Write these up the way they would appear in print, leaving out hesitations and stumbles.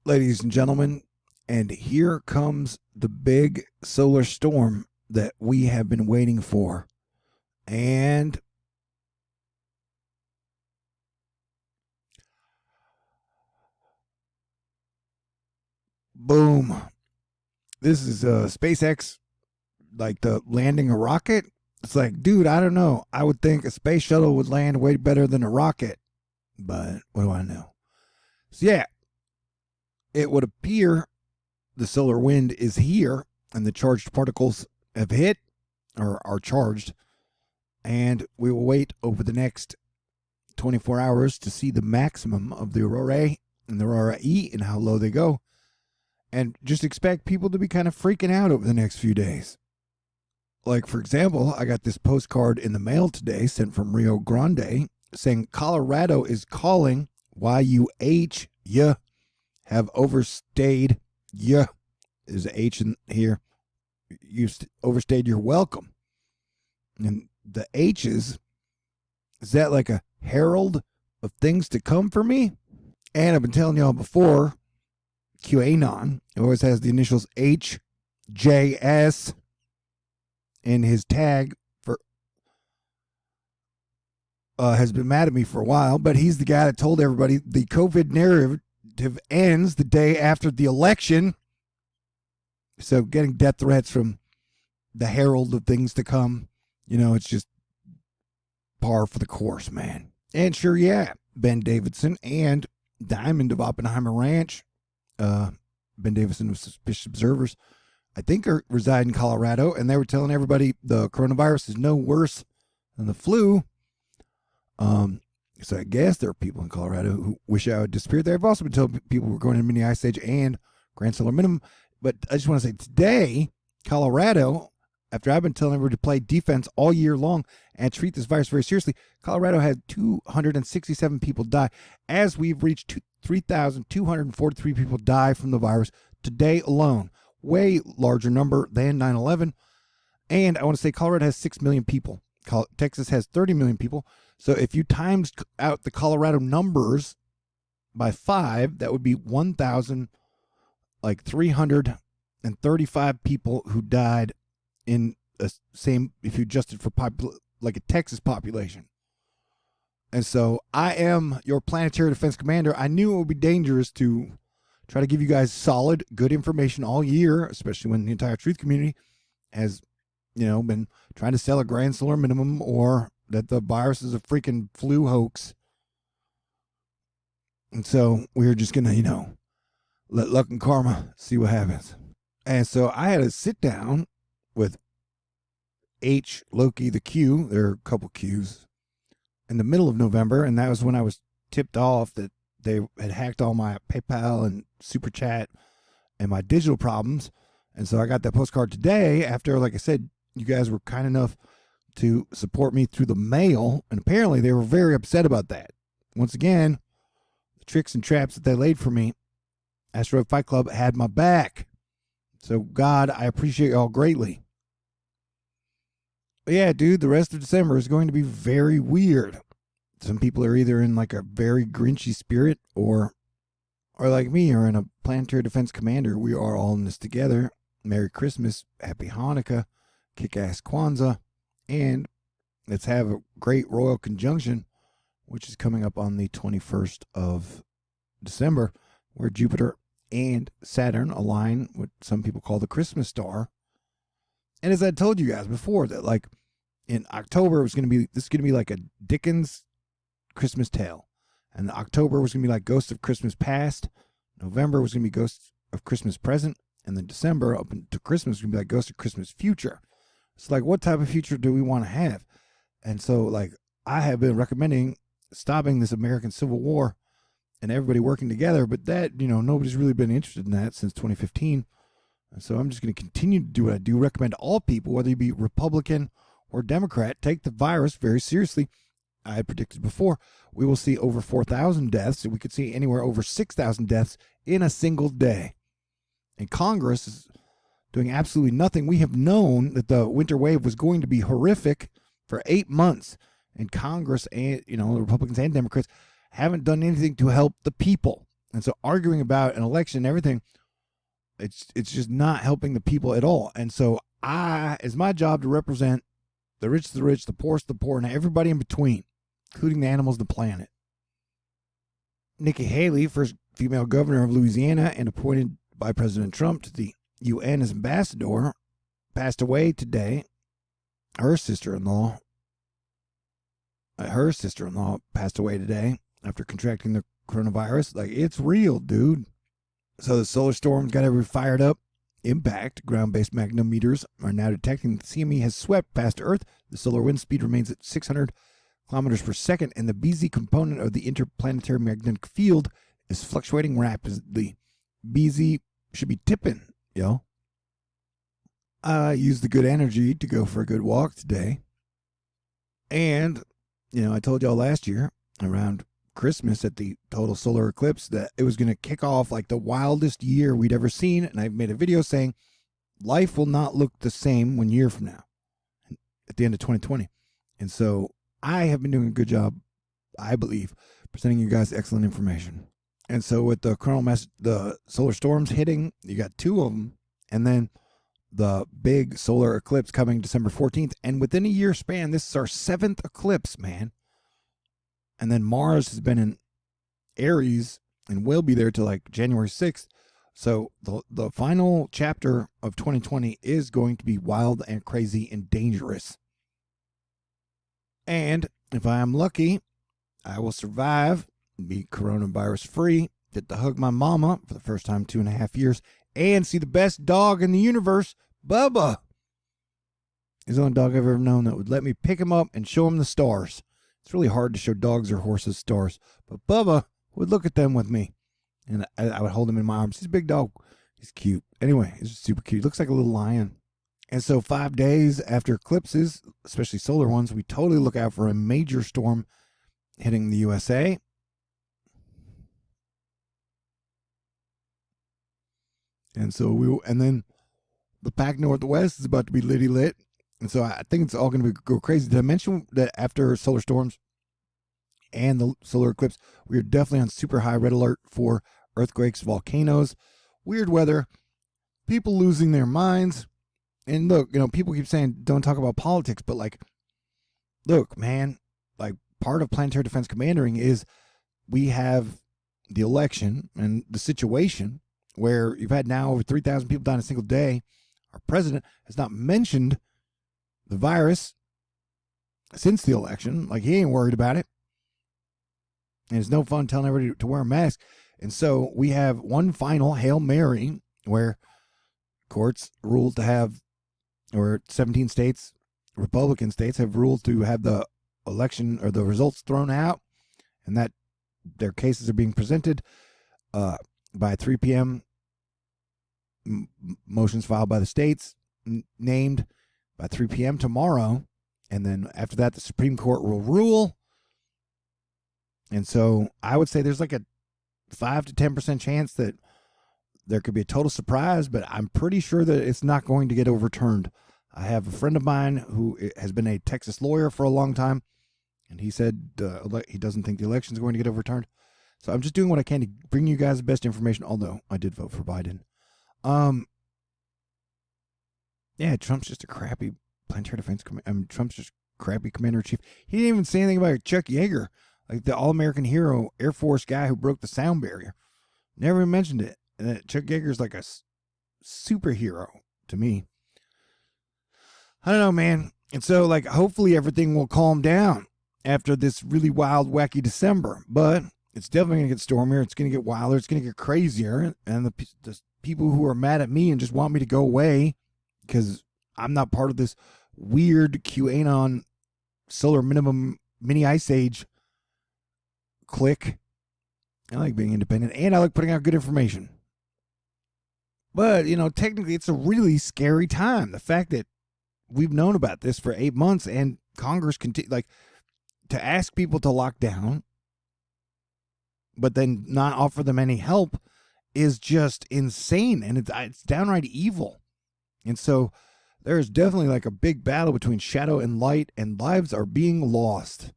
ladies and gentlemen, and here comes the big solar storm that we have been waiting for. And boom. This is SpaceX, like the landing a rocket. It's like, dude, I don't know. I would think a space shuttle would land way better than a rocket. But what do I know? So yeah, it would appear the solar wind is here and the charged particles have hit or are charged. And we will wait over the next 24 hours to see the maximum of the aurora and the aurora E and how low they go. And just expect people to be kind of freaking out over the next few days. Like, for example, I got this postcard in the mail today sent from Rio Grande saying Colorado is calling YUH. You have overstayed. Yeah, there's an H in here. You overstayed your welcome. And the H's, is that like a herald of things to come for me? And I've been telling y'all before, QAnon always has the initials HJS in his tag for has been mad at me for a while, but he's the guy that told everybody the COVID narrative ends the day after the election. So getting death threats from the herald of things to come, you know, it's just par for the course, man. And sure, yeah, Ben Davidson and Diamond of Oppenheimer Ranch, Ben Davidson of Suspicious Observers, I think reside in Colorado, and they were telling everybody the coronavirus is no worse than the flu. So I guess there are people in Colorado who wish I would disappear. They've also been told people were going to mini ice age and grand solar minimum. But I just want to say today, Colorado, after I've been telling everybody to play defense all year long and treat this virus very seriously, Colorado had 267 people die, as we've reached 3,243 people die from the virus today alone. Way larger number than 9/11. And I want to say Colorado has 6 million people. Texas has 30 million people. So if you times out the Colorado numbers by 5, that would be 1,335 people who died in the same, if you adjusted for like a Texas population. And so I am your planetary defense commander. I knew it would be dangerous to try to give you guys solid, good information all year, especially when the entire truth community has, you know, been trying to sell a grand solar minimum or that the virus is a freaking flu hoax. And so we're just going to, you know, let luck and karma see what happens. And so I had to sit down with H, Loki, the Q, there are a couple Qs, in the middle of November. And that was when I was tipped off that they had hacked all my PayPal and Super Chat and my digital problems. And so I got that postcard today after, like I said, you guys were kind enough to support me through the mail. And apparently they were very upset about that. Once again, the tricks and traps that they laid for me, Asteroid Fight Club had my back. So God, I appreciate y'all greatly. But yeah, dude, the rest of December is going to be very weird. Some people are either in like a very grinchy spirit or like me, are in a planetary defense commander. We are all in this together. Merry Christmas, Happy Hanukkah, kick-ass Kwanzaa, and let's have a great royal conjunction, which is coming up on the 21st of December, where Jupiter and Saturn align, what some people call the Christmas star. And as I told you guys before, that like in October this is going to be like a Dickens Christmas tale, and October was going to be like Ghosts of Christmas Past, November was going to be Ghosts of Christmas Present, and then December up into Christmas was going to be like Ghosts of Christmas Future. It's like, what type of future do we want to have? And so like I have been recommending stopping this American Civil War and everybody working together, but that, you know, nobody's really been interested in that since 2015. And so I'm just going to continue to do what I do, recommend all people, whether you be Republican or Democrat, take the virus very seriously. I had predicted before, we will see over 4,000 deaths, and we could see anywhere over 6,000 deaths in a single day. And Congress is doing absolutely nothing. We have known that the winter wave was going to be horrific for 8 months, and Congress and, you know, the Republicans and Democrats haven't done anything to help the people. And so arguing about an election and everything, it's just not helping the people at all. And so it's my job to represent the rich, the poor, and everybody in between, including the animals of the planet. Nikki Haley, first female governor of Louisiana and appointed by President Trump to the UN as ambassador, passed away today. Her sister-in-law passed away today after contracting the coronavirus. Like, it's real, dude. So the solar storm's got everybody fired up. Impact ground-based magnetometers are now detecting the CME has swept past Earth. The solar wind speed remains at 600 kilometers per second, and the BZ component of the interplanetary magnetic field is fluctuating rapidly. BZ should be tipping, yo. I used the good energy to go for a good walk today. And, I told y'all last year around Christmas at the total solar eclipse that it was going to kick off like the wildest year we'd ever seen. And I've made a video saying life will not look the same 1 year from now at the end of 2020. And so I have been doing a good job, I believe, presenting you guys excellent information. And so with the solar storms hitting, you got 2 of them, and then the big solar eclipse coming December 14th. And within a year span, this is our 7th eclipse, man. And then Mars has been in Aries and will be there till like January 6th. So the final chapter of 2020 is going to be wild and crazy and dangerous. And if I am lucky, I will survive, be coronavirus free, get to hug my mama for the first time in 2.5 years, and see the best dog in the universe, Bubba. He's the only dog I've ever known that would let me pick him up and show him the stars. It's really hard to show dogs or horses stars, but Bubba would look at them with me, and I would hold him in my arms. He's a big dog. He's cute. Anyway, he's super cute. He looks like a little lion. And so 5 days after eclipses, especially solar ones, we totally look out for a major storm hitting the USA. And so and then the Pac Northwest is about to be litty lit. And so I think it's all going to go crazy. Did I mention that after solar storms and the solar eclipse, we are definitely on super high red alert for earthquakes, volcanoes, weird weather, people losing their minds. And look, people keep saying don't talk about politics, but like, look, man, like part of planetary defense commandering is we have the election and the situation where you've had now over 3,000 people die in a single day. Our president has not mentioned the virus since the election. Like, he ain't worried about it. And it's no fun telling everybody to wear a mask. And so we have one final Hail Mary where courts ruled to have, or 17 states, Republican states, have ruled to have the election or the results thrown out, and that their cases are being presented by 3 p.m. Motions filed by the states named by 3 p.m. tomorrow. And then after that, the Supreme Court will rule. And so I would say there's like a 5 to 10% chance that there could be a total surprise, but I'm pretty sure that it's not going to get overturned. I have a friend of mine who has been a Texas lawyer for a long time, and he said he doesn't think the election is going to get overturned. So I'm just doing what I can to bring you guys the best information, although I did vote for Biden. Yeah, Trump's just a crappy planetary defense Trump's just crappy commander-in-chief. He didn't even say anything about Chuck Yeager, like the all-American hero Air Force guy who broke the sound barrier. Never even mentioned it. And Chuck Yeager's like a superhero to me. I don't know, man. And so, like, hopefully everything will calm down after this really wild, wacky December. But it's definitely going to get stormier. It's going to get wilder. It's going to get crazier. And the people who are mad at me and just want me to go away because I'm not part of this weird QAnon solar minimum mini ice age clique. I like being independent, and I like putting out good information. But, technically it's a really scary time. The fact that we've known about this for 8 months and Congress to ask people to lock down, but then not offer them any help is just insane. And it's downright evil. And so there's definitely like a big battle between shadow and light, and lives are being lost.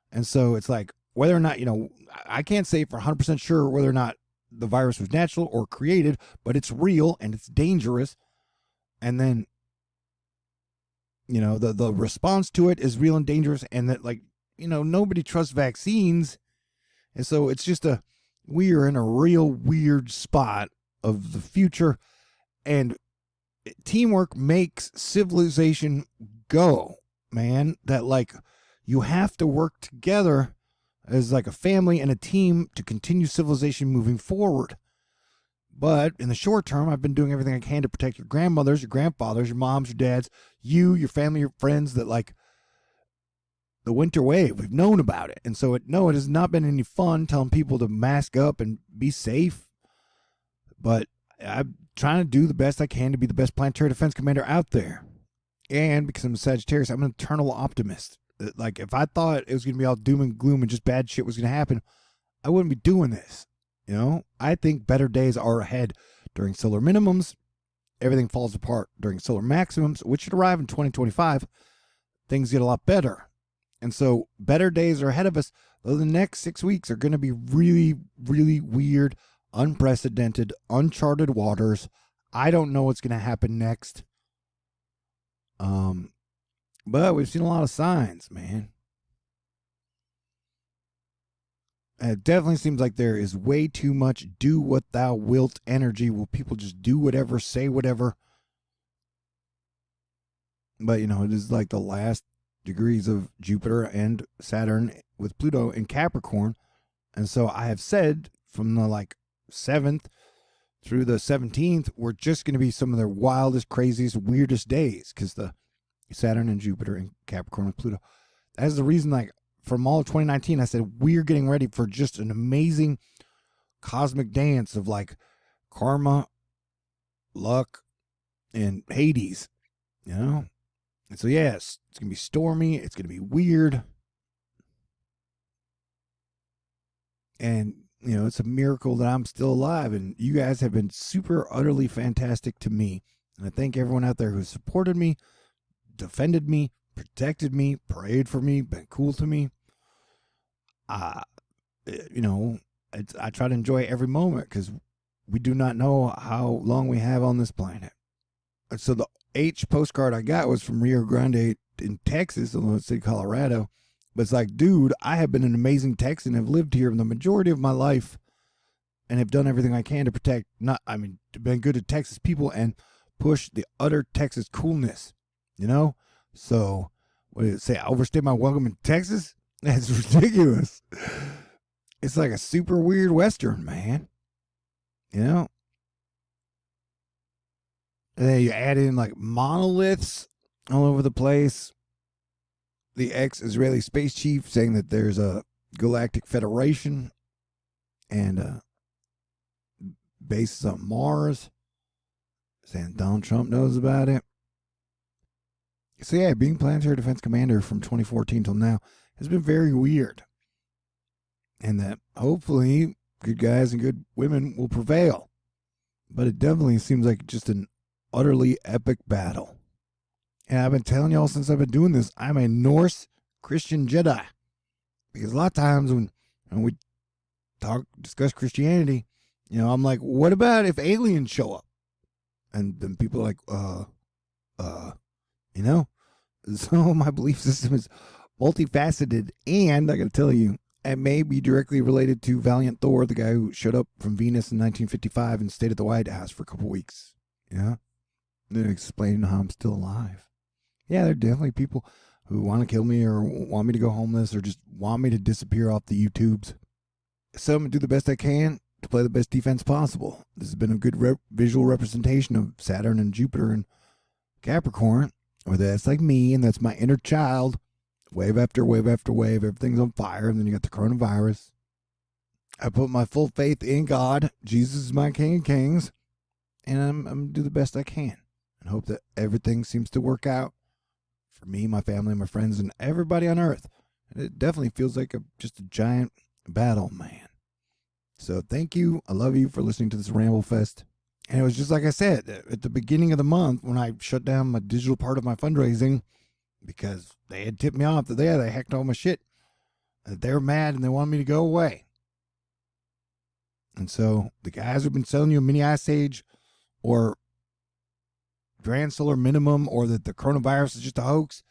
And so it's like, whether or not, I can't say for 100% sure whether or not the virus was natural or created, but it's real and it's dangerous. And then, the response to it is real and dangerous, and that, like, nobody trusts vaccines. And so it's just we are in a real weird spot of the future, and teamwork makes civilization go, man. That, like, you have to work together as like a family and a team to continue civilization moving forward. But in the short term, I've been doing everything I can to protect your grandmothers, your grandfathers, your moms, your dads, your family, your friends, that, like, the winter wave, we've known about it. And so it has not been any fun telling people to mask up and be safe. But I'm trying to do the best I can to be the best planetary defense commander out there. And because I'm a Sagittarius, I'm an eternal optimist. Like, if I thought it was going to be all doom and gloom and just bad shit was going to happen, I wouldn't be doing this. I think better days are ahead. During solar minimums, everything falls apart. During solar maximums, which should arrive in 2025, things get a lot better. And so better days are ahead of us, though the next 6 weeks are going to be really, really weird, unprecedented, uncharted waters. I don't know what's going to happen next. But we've seen a lot of signs, man. And it definitely seems like there is way too much do what thou wilt energy. Will people just do whatever, say whatever? But, it is like the last degrees of Jupiter and Saturn with Pluto in Capricorn. And so I have said from the 7th through the 17th, we're just going to be some of their wildest, craziest, weirdest days, because the Saturn and Jupiter in Capricorn with Pluto. That's the reason, from all of 2019, I said we're getting ready for just an amazing cosmic dance of karma, luck, and Hades, And so, yes, it's going to be stormy. It's going to be weird. And, it's a miracle that I'm still alive. And you guys have been super, utterly fantastic to me. And I thank everyone out there who supported me, defended me, protected me, prayed for me, been cool to me. I try to enjoy every moment, because we do not know how long we have on this planet. And so the H postcard I got was from Rio Grande in Texas, Illinois City, Colorado. But it's like, dude, I have been an amazing Texan, have lived here the majority of my life, and have done everything I can to protect, been good to Texas people and push the utter Texas coolness, So, what did it say? I overstayed my welcome in Texas? That's ridiculous. It's like a super weird Western, man. And then you add in monoliths all over the place. The ex-Israeli space chief saying that there's a galactic federation and bases on Mars, saying Donald Trump knows about it. So yeah, being planetary defense commander from 2014 till now has been very weird. And that hopefully good guys and good women will prevail. But it definitely seems like just an utterly epic battle. And I've been telling y'all since I've been doing this, I'm a Norse Christian Jedi. Because a lot of times when we discuss Christianity, I'm like, what about if aliens show up? And then people are like, So my belief system is multifaceted, and I got to tell you, it may be directly related to Valiant Thor, the guy who showed up from Venus in 1955 and stayed at the White House for a couple weeks. Yeah, then explaining how I'm still alive. Yeah, there are definitely people who want to kill me or want me to go homeless or just want me to disappear off the YouTubes. So I'm going to do the best I can to play the best defense possible. This has been a good visual representation of Saturn and Jupiter and Capricorn, or that's like me, and that's my inner child. Wave after wave after wave, everything's on fire, and then you got the coronavirus. I put my full faith in God. Jesus is my King of Kings, and I'm going to do the best I can and hope that everything seems to work out for me, my family, my friends, and everybody on Earth. And it definitely feels like just a giant battle, man. So thank you. I love you for listening to this Ramble Fest. And it was just like I said, at the beginning of the month when I shut down my digital part of my fundraising because they had tipped me off that they hacked all my shit. That they were mad and they wanted me to go away. And so the guys who've been selling you a mini ice age or grand solar minimum, or that the coronavirus is just a hoax,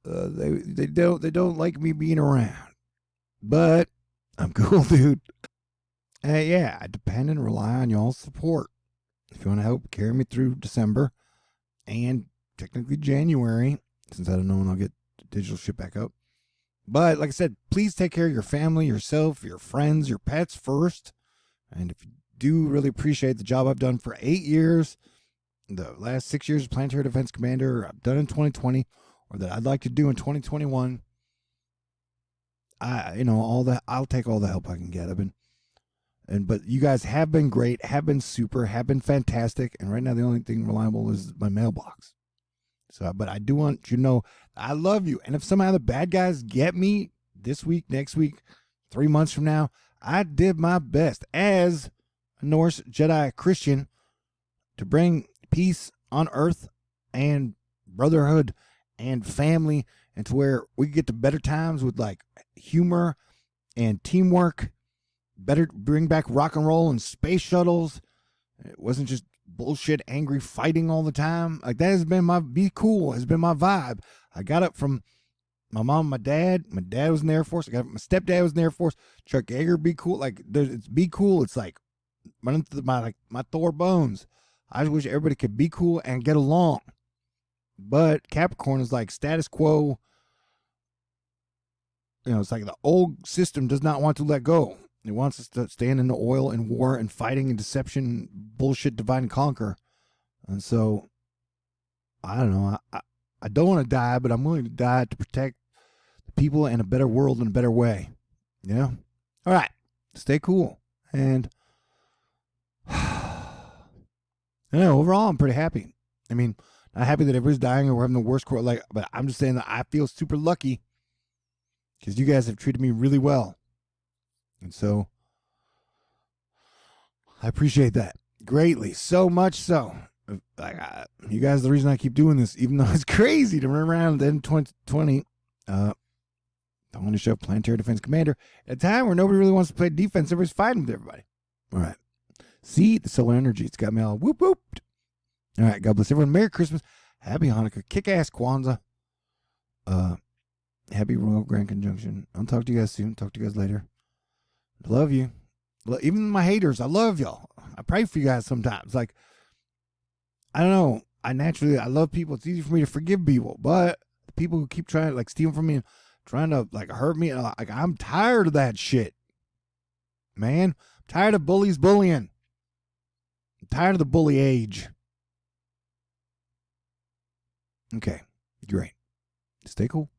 they don't like me being around. But I'm cool, dude. Yeah, I depend and rely on y'all's support. If you want to help carry me through December and technically January, since I don't know when I'll get the digital shit back up. But like I said, please take care of your family, yourself, your friends, your pets first. And if you do really appreciate the job I've done for 8 years, the last 6 years as Planetary Defense Commander, I've done in 2020, or that I'd like to do in 2021, I'll take all the help I can get. But you guys have been great, have been super, have been fantastic, and right now the only thing reliable is my mailbox. So, but I do want you to know I love you, and if somehow the bad guys get me this week, next week, 3 months from now, I did my best as a Norse Jedi Christian to bring peace on Earth and brotherhood and family, and to where we get to better times with like humor and teamwork. Better bring back rock and roll and space shuttles. It wasn't just bullshit, angry fighting all the time. Like that has been my be cool, has been my vibe. I got it from my mom, my dad. My dad was in the Air Force. I got it, my stepdad was in the Air Force. Chuck Yeager, be cool. Like it's be cool. It's like running through my Thor bones. I just wish everybody could be cool and get along. But Capricorn is like status quo. It's like the old system does not want to let go. It wants us to stand in the oil and war and fighting and deception, bullshit, divide and conquer. And so, I don't know. I don't want to die, but I'm willing to die to protect the people and a better world in a better way. Yeah. All right. Stay cool. And overall, I'm pretty happy. I mean, not happy that everybody's dying or we're having the worst quarter, but I'm just saying that I feel super lucky because you guys have treated me really well. And so I appreciate that greatly, so much so. You guys are the reason I keep doing this, even though it's crazy to run around in 2020. I want to show Planetary Defense Commander at a time where nobody really wants to play defense. Everybody's fighting with everybody. All right. See, the solar energy. It's got me all whoop whoop. All right. God bless everyone. Merry Christmas. Happy Hanukkah. Kick-ass Kwanzaa. Happy Royal Grand Conjunction. I'll talk to you guys soon. Talk to you guys later. I love you. Even my haters, I love y'all. I pray for you guys sometimes. Like, I don't know. I love people. It's easy for me to forgive people. But the people who keep trying to, like, steal from me, trying to, like, hurt me, like, I'm tired of that shit. Man, I'm tired of bullies bullying. I'm tired of the bully age. Okay, great. Stay cool.